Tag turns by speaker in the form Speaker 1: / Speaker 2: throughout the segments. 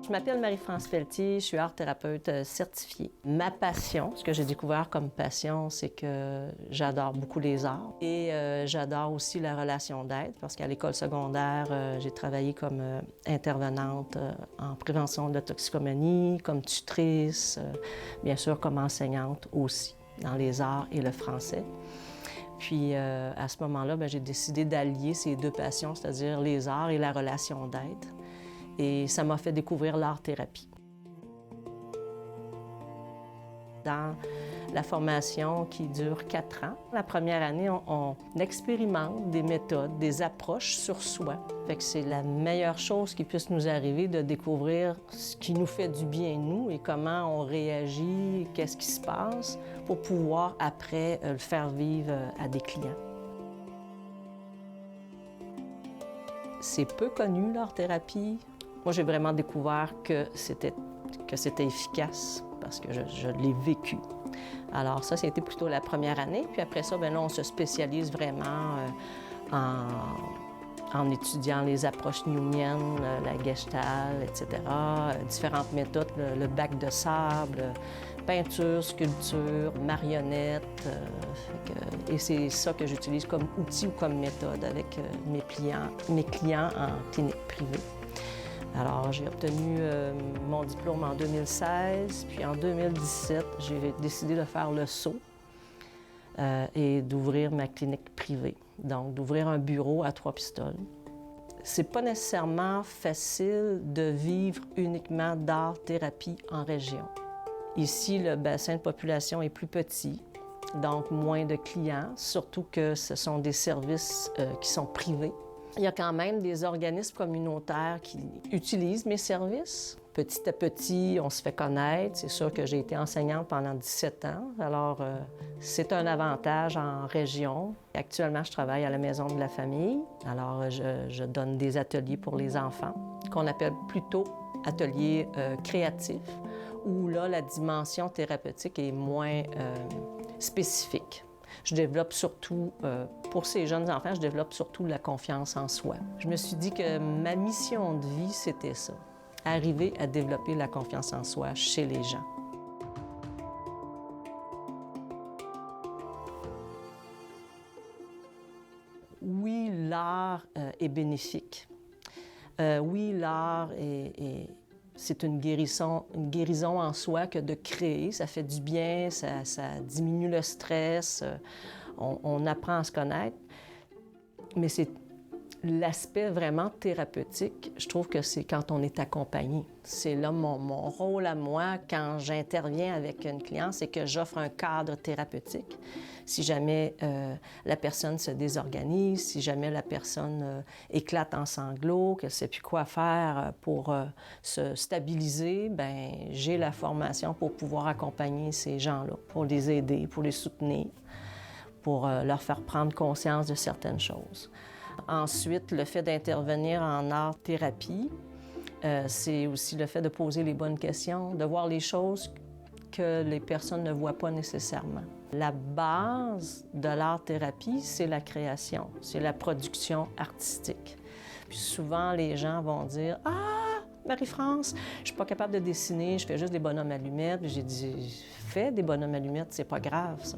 Speaker 1: Je m'appelle Marie-France Pelletier, je suis art-thérapeute certifiée. Ma passion, ce que j'ai découvert comme passion, c'est que j'adore beaucoup les arts et j'adore aussi la relation d'aide parce qu'à l'école secondaire, j'ai travaillé comme intervenante en prévention de la toxicomanie, comme tutrice, bien sûr comme enseignante aussi dans les arts et le français. Puis à ce moment-là, j'ai décidé d'allier ces deux passions, c'est-à-dire les arts et la relation d'aide. Et ça m'a fait découvrir l'art-thérapie. Dans la formation qui dure 4 ans, la première année, on expérimente des méthodes, des approches sur soi. Fait que c'est la meilleure chose qui puisse nous arriver de découvrir ce qui nous fait du bien, nous, et comment on réagit, qu'est-ce qui se passe, pour pouvoir après le faire vivre à des clients. C'est peu connu, l'art-thérapie. Moi, j'ai vraiment découvert que c'était efficace parce que je l'ai vécu. Alors ça, c'était plutôt la première année. Puis après ça, là, on se spécialise vraiment en étudiant les approches jungiennes, la gestalt, etc., différentes méthodes, le bac de sable, peinture, sculpture, marionnette. Et c'est ça que j'utilise comme outil ou comme méthode avec mes clients en clinique privée. Alors, j'ai obtenu mon diplôme en 2016, puis en 2017, j'ai décidé de faire le saut et d'ouvrir ma clinique privée, donc d'ouvrir un bureau à Trois-Pistoles. C'est pas nécessairement facile de vivre uniquement d'art-thérapie en région. Ici, le bassin de population est plus petit, donc moins de clients, surtout que ce sont des services qui sont privés. Il y a quand même des organismes communautaires qui utilisent mes services. Petit à petit, on se fait connaître. C'est sûr que j'ai été enseignante pendant 17 ans, alors c'est un avantage en région. Actuellement, je travaille à la Maison de la famille, alors je donne des ateliers pour les enfants, qu'on appelle plutôt ateliers créatifs, où là, la dimension thérapeutique est moins spécifique. Je développe surtout, pour ces jeunes enfants, je développe surtout la confiance en soi. Je me suis dit que ma mission de vie, c'était ça, arriver à développer la confiance en soi chez les gens. Oui, l'art est bénéfique. Oui, l'art c'est une guérison en soi que de créer. Ça fait du bien, ça diminue le stress, on apprend à se connaître. Mais c'est l'aspect vraiment thérapeutique, je trouve que c'est quand on est accompagné. C'est là mon rôle à moi quand j'interviens avec une cliente, c'est que j'offre un cadre thérapeutique. Si jamais la personne se désorganise, si jamais la personne éclate en sanglots, qu'elle ne sait plus quoi faire pour se stabiliser, j'ai la formation pour pouvoir accompagner ces gens-là, pour les aider, pour les soutenir, pour leur faire prendre conscience de certaines choses. Ensuite, le fait d'intervenir en art-thérapie, c'est aussi le fait de poser les bonnes questions, de voir les choses que les personnes ne voient pas nécessairement. La base de l'art-thérapie, c'est la création, c'est la production artistique. Puis souvent, les gens vont dire « Ah, Marie-France, je suis pas capable de dessiner, je fais juste des bonhommes allumettes. » J'ai dit « Fais des bonhommes allumettes, c'est pas grave, ça. »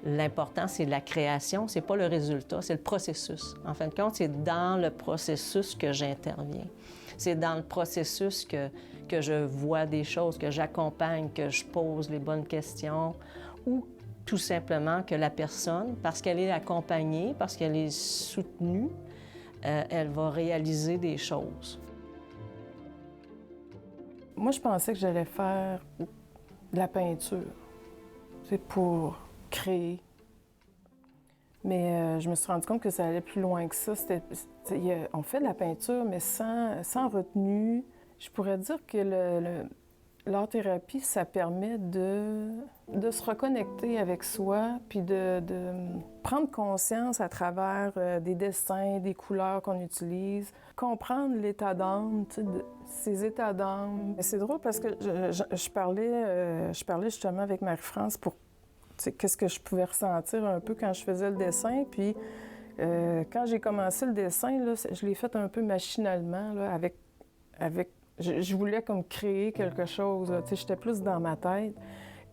Speaker 1: L'important, c'est la création, c'est pas le résultat, c'est le processus. En fin de compte, c'est dans le processus que j'interviens. C'est dans le processus que je vois des choses, que j'accompagne, que je pose les bonnes questions, ou tout simplement que la personne, parce qu'elle est accompagnée, parce qu'elle est soutenue, elle va réaliser des choses.
Speaker 2: Moi, je pensais que j'allais faire de la peinture. C'est pour créer. Mais je me suis rendu compte que ça allait plus loin que ça. On fait de la peinture, mais sans retenue. Je pourrais dire que l'art-thérapie, ça permet de se reconnecter avec soi, puis de prendre conscience à travers des dessins, des couleurs qu'on utilise, comprendre l'état d'âme, ces états d'âme. C'est drôle parce que je parlais justement avec Marie-France pour qu'est-ce que je pouvais ressentir un peu quand je faisais le dessin. Puis quand j'ai commencé le dessin, là, je l'ai fait un peu machinalement, là, avec je voulais comme créer quelque chose. Tu sais, j'étais plus dans ma tête.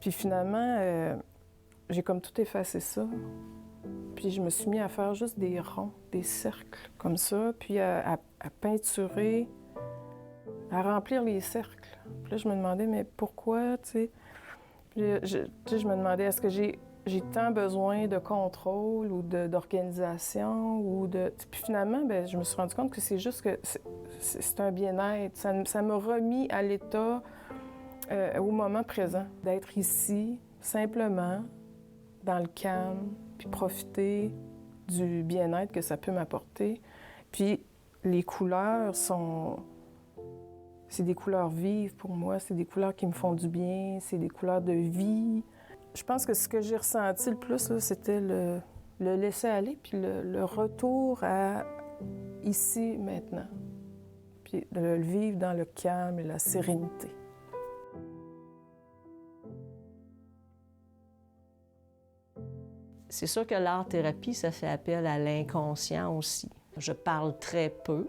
Speaker 2: Puis finalement, j'ai comme tout effacé ça. Puis je me suis mis à faire juste des ronds, des cercles comme ça, puis à peinturer, à remplir les cercles. Puis là, je me demandais, mais pourquoi, tu sais? Puis je me demandais, est-ce que j'ai tant besoin de contrôle ou d'organisation ou de... Puis finalement, bien, je me suis rendu compte que c'est juste que c'est un bien-être. Ça m'a remis à l'état, au moment présent, d'être ici, simplement, dans le calme, puis profiter du bien-être que ça peut m'apporter. Puis les couleurs sont... C'est des couleurs vives pour moi, c'est des couleurs qui me font du bien, c'est des couleurs de vie. Je pense que ce que j'ai ressenti le plus, là, c'était le laisser aller, puis le retour à ici, maintenant. Puis de le vivre dans le calme et la sérénité.
Speaker 1: C'est sûr que l'art-thérapie, ça fait appel à l'inconscient aussi. Je parle très peu,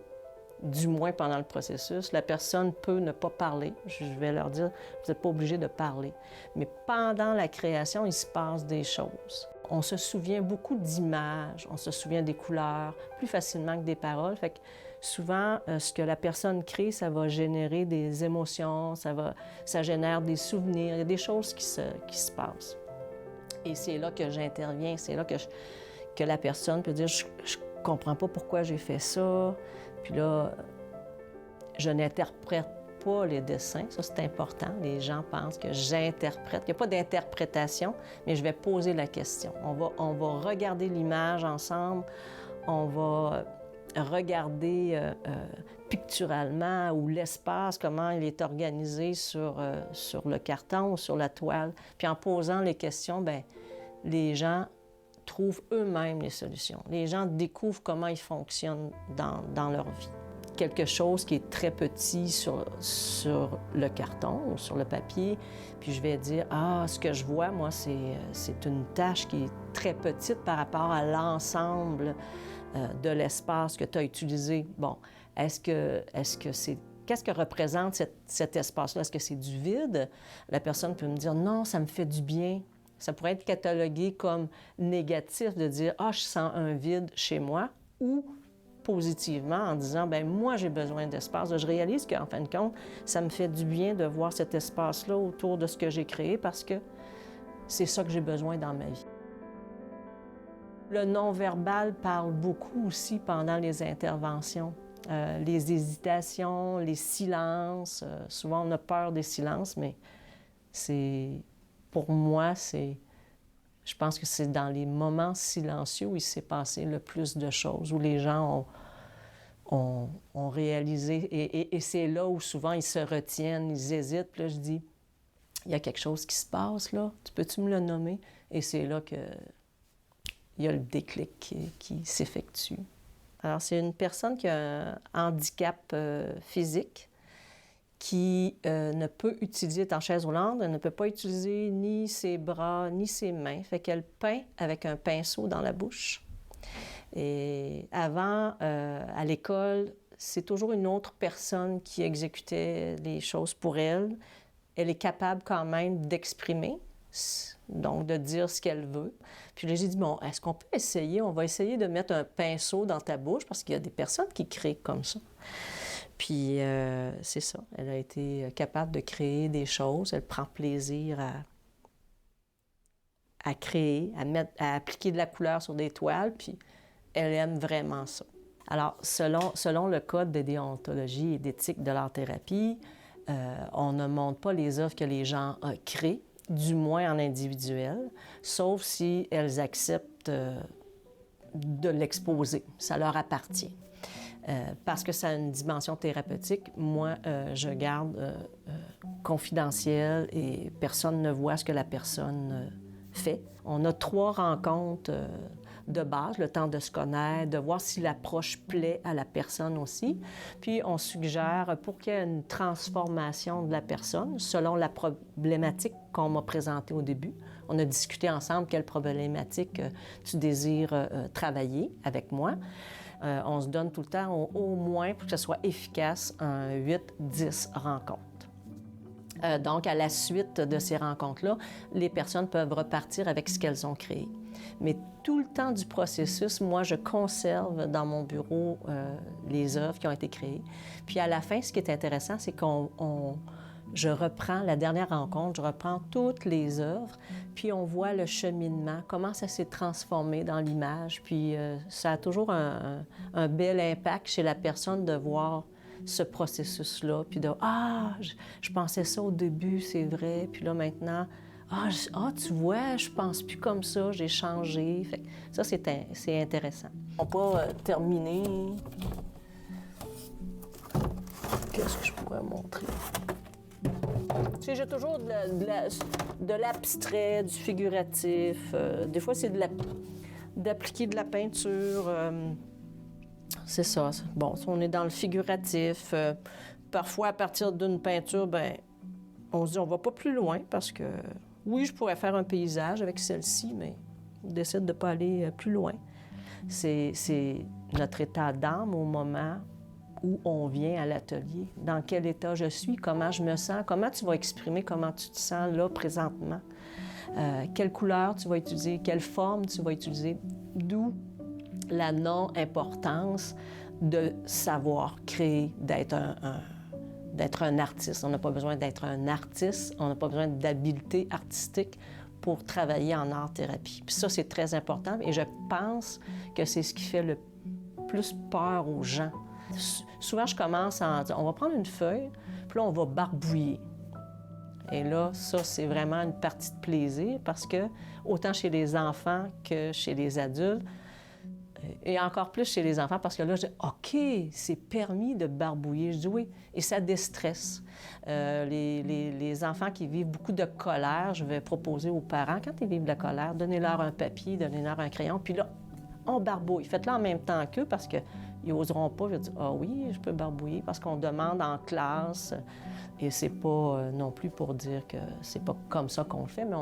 Speaker 1: du moins pendant le processus. La personne peut ne pas parler. Je vais leur dire, vous n'êtes pas obligé de parler. Mais pendant la création, il se passe des choses. On se souvient beaucoup d'images, on se souvient des couleurs plus facilement que des paroles. Fait que souvent, ce que la personne crée, ça va générer des émotions, ça génère des souvenirs, il y a des choses qui se passent. Et c'est là que j'interviens, c'est là que la personne peut dire, je comprends pas pourquoi j'ai fait ça. Puis là, je n'interprète pas les dessins, ça c'est important. Les gens pensent que j'interprète. Il n'y a pas d'interprétation, mais je vais poser la question. On va regarder l'image ensemble, on va regarder picturalement ou l'espace, comment il est organisé sur le carton ou sur la toile. Puis en posant les questions, bien, les gens trouvent eux-mêmes les solutions. Les gens découvrent comment ils fonctionnent dans leur vie. Quelque chose qui est très petit sur le carton ou sur le papier, puis je vais dire, ce que je vois, moi, c'est une tâche qui est très petite par rapport à l'ensemble de l'espace que tu as utilisé. Bon, qu'est-ce que représente cet espace-là? Est-ce que c'est du vide? La personne peut me dire, non, ça me fait du bien. Ça pourrait être catalogué comme négatif de dire, je sens un vide chez moi, ou positivement en disant, bien, moi, j'ai besoin d'espace. Je réalise qu'en fin de compte, ça me fait du bien de voir cet espace-là autour de ce que j'ai créé parce que c'est ça que j'ai besoin dans ma vie. Le non-verbal parle beaucoup aussi pendant les interventions. Les hésitations, les silences. Souvent, on a peur des silences, mais pour moi, je pense que c'est dans les moments silencieux où il s'est passé le plus de choses, où les gens ont réalisé. Et c'est là où souvent ils se retiennent, ils hésitent. Puis là, je dis, il y a quelque chose qui se passe là, peux-tu me le nommer? Et c'est là qu'il y a le déclic qui s'effectue. Alors, c'est une personne qui a un handicap physique, qui ne peut utiliser, est en chaise roulante, elle ne peut pas utiliser ni ses bras, ni ses mains. Fait qu'elle peint avec un pinceau dans la bouche. Et avant, à l'école, c'est toujours une autre personne qui exécutait les choses pour elle. Elle est capable quand même d'exprimer, donc de dire ce qu'elle veut. Puis là, j'ai dit, bon, est-ce qu'on peut essayer? On va essayer de mettre un pinceau dans ta bouche, parce qu'il y a des personnes qui créent comme ça. Puis c'est ça, elle a été capable de créer des choses, elle prend plaisir à créer, à appliquer de la couleur sur des toiles, puis elle aime vraiment ça. Alors, selon le code de déontologie et d'éthique de l'art-thérapie, on ne montre pas les œuvres que les gens créent, du moins en individuel, sauf si elles acceptent de l'exposer, ça leur appartient. Parce que ça a une dimension thérapeutique, moi, je garde confidentiel et personne ne voit ce que la personne fait. On a 3 rencontres de base, le temps de se connaître, de voir si l'approche plaît à la personne aussi. Puis on suggère, pour qu'il y ait une transformation de la personne, selon la problématique qu'on m'a présentée au début, on a discuté ensemble quelle problématique tu désires travailler avec moi. On se donne tout le temps, au moins, pour que ce soit efficace, 8-10 rencontres. Donc, à la suite de ces rencontres-là, les personnes peuvent repartir avec ce qu'elles ont créé. Mais tout le temps du processus, moi, je conserve dans mon bureau les œuvres qui ont été créées. Puis à la fin, ce qui est intéressant, c'est je reprends la dernière rencontre, je reprends toutes les œuvres, puis on voit le cheminement, comment ça s'est transformé dans l'image. Puis ça a toujours un bel impact chez la personne de voir ce processus-là, puis de « Ah, je pensais ça au début, c'est vrai, puis là maintenant, tu vois, je pense plus comme ça, j'ai changé. » Fait que ça, c'est intéressant. On peut terminer. Qu'est-ce que je pourrais montrer? Tu sais, j'ai toujours de l'abstrait, du figuratif. Des fois, c'est d'appliquer de la peinture. C'est ça. Bon, on est dans le figuratif. Parfois, à partir d'une peinture, on se dit on va pas plus loin parce que, oui, je pourrais faire un paysage avec celle-ci, mais on décide de ne pas aller plus loin. C'est notre état d'âme au moment où on vient à l'atelier. Dans quel état je suis, comment je me sens, comment tu vas exprimer comment tu te sens là, présentement. Quelle couleur tu vas utiliser, quelle forme tu vas utiliser. D'où la non-importance de savoir créer, d'être un artiste. On n'a pas besoin d'être un artiste, on n'a pas besoin d'habileté artistique pour travailler en art-thérapie. Puis ça, c'est très important et je pense que c'est ce qui fait le plus peur aux gens. Souvent, je commence en disant, on va prendre une feuille, puis là, on va barbouiller. Et là, ça, c'est vraiment une partie de plaisir parce que, autant chez les enfants que chez les adultes, et encore plus chez les enfants, parce que là, je dis, OK, c'est permis de barbouiller. Je dis oui, et ça déstresse. Les enfants qui vivent beaucoup de colère, je vais proposer aux parents, quand ils vivent de la colère, donnez-leur un papier, donnez-leur un crayon, puis là, on barbouille. Faites-le en même temps qu'eux, parce qu'ils n'oseront pas. Je dis, oui, je peux barbouiller, parce qu'on demande en classe, et c'est pas non plus pour dire que c'est pas comme ça qu'on le fait, mais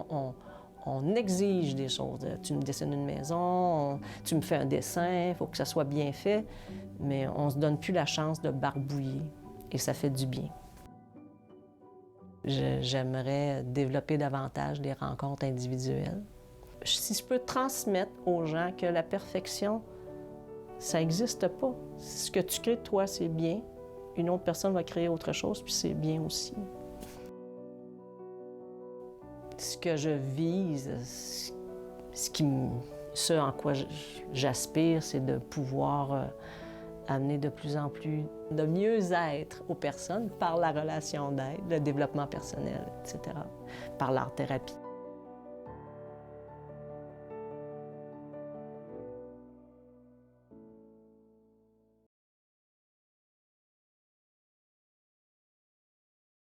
Speaker 1: on exige des choses. Tu me dessines une maison, tu me fais un dessin, il faut que ça soit bien fait, mais on ne se donne plus la chance de barbouiller et ça fait du bien. J'aimerais développer davantage des rencontres individuelles. Si je peux transmettre aux gens que la perfection, ça n'existe pas. Ce que tu crées, toi, c'est bien. Une autre personne va créer autre chose, puis c'est bien aussi. Ce que je vise, ce en quoi j'aspire, c'est de pouvoir amener de plus en plus de mieux-être aux personnes par la relation d'aide, le développement personnel, etc., par l'art-thérapie.